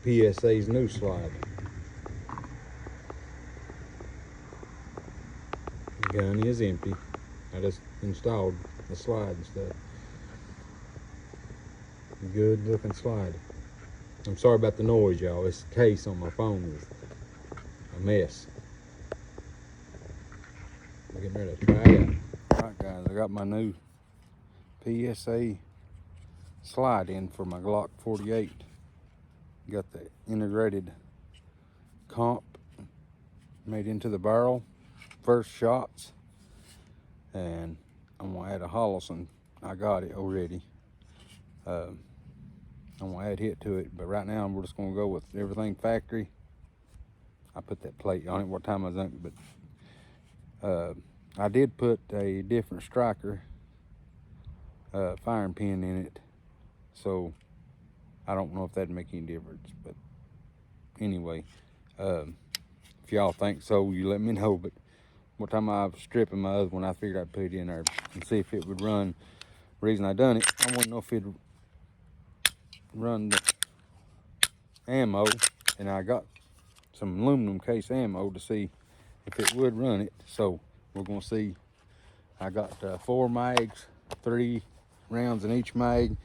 PSA's new slide. The gun is empty. I just installed the slide and stuff. Good looking slide. I'm sorry about the noise, y'all. This case on my phone is a mess. I'm getting ready to try it out. Alright guys, I got my new PSA slide in for my Glock 48. Got the integrated comp made into the barrel, first shots, and I'm gonna add a Hollison. I got it already. I'm gonna add hit to it, but right now we're just gonna go with everything factory. I put that plate on it what time I was on it, but I did put a different striker firing pin in it, so I don't know if that'd make any difference. But anyway, if y'all think so, you let me know. But one time I was stripping my other one, I figured I'd put it in there and see if it would run. The reason I done it, I wanted to know if it'd run the ammo, and I got some aluminum case ammo to see if it would run it. So we're gonna see. I got 4 mags, 3 rounds in each mag,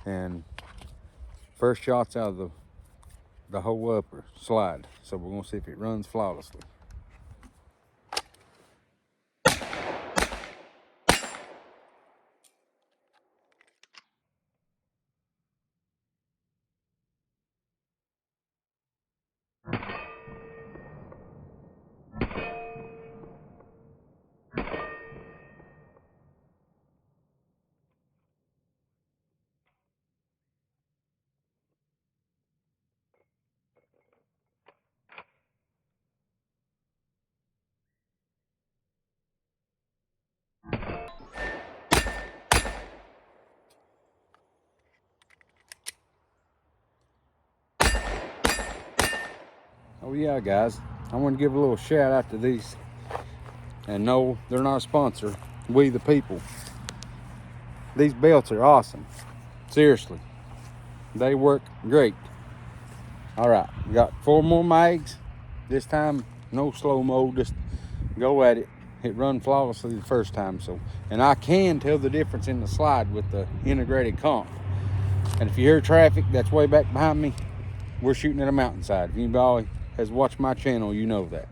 and first shots out of the whole upper slide. So we're gonna see if it runs flawlessly. Oh yeah, guys, I want to give a little shout out to these, and no, they're not a sponsor. We the people. These belts are awesome. Seriously, they work great. All right, we got 4 more mags. This time, no slow-mo, just go at it. It run flawlessly the first time. So, and I can tell the difference in the slide with the integrated comp. And if you hear traffic, that's way back behind me. We're shooting at a mountainside. If anybody has watched my channel, you know that.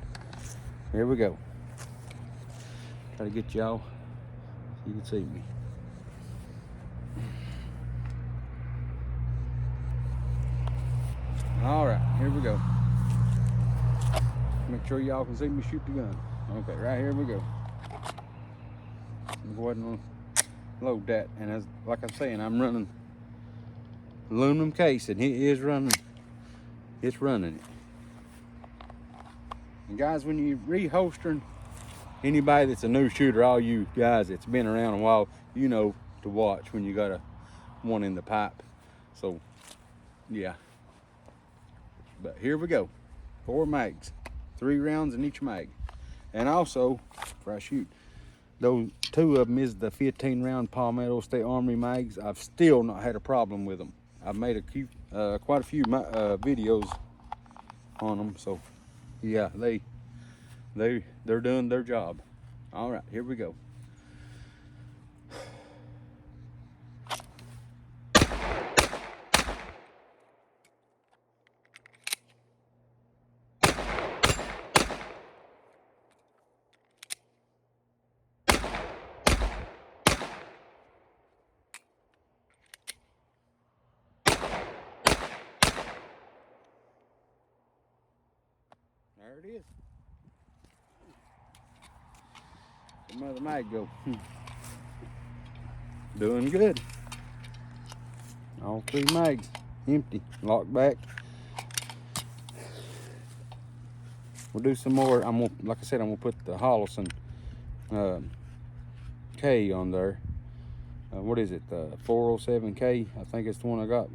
Here we go. Try to get y'all so you can see me. All right, here we go. Make sure y'all can see me shoot the gun. Okay, right here we go. Go ahead and load that. And as like I'm saying, I'm running aluminum case, and it is running. It's running it. And guys, when you're reholstering, anybody that's a new shooter, all you guys that's been around a while, you know to watch when you got one in the pipe. So yeah. But here we go. 4 mags, 3 rounds in each mag. And also, before I shoot, those 2 of them is the 15-round Palmetto State Armory mags. I've still not had a problem with them. I've made quite a few videos on them. So yeah, they're doing their job. All right, here we go. There it is. Where'd the mag go? Doing good. All 3 mags empty. Locked back. We'll do some more. Like I said, I'm gonna put the Hollison K on there. What is it? The 407K. I think it's the one I got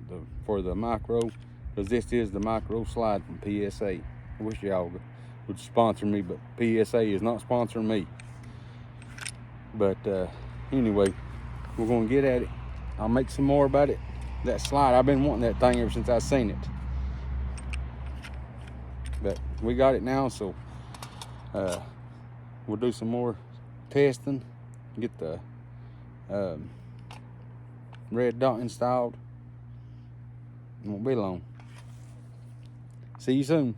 for the micro, because this is the micro slide from PSA. I wish y'all would sponsor me, but PSA is not sponsoring me. But anyway, we're gonna get at it. I'll make some more about it. That slide, I've been wanting that thing ever since I seen it. But we got it now, so we'll do some more testing, get the red dot installed. It won't be long. See you soon.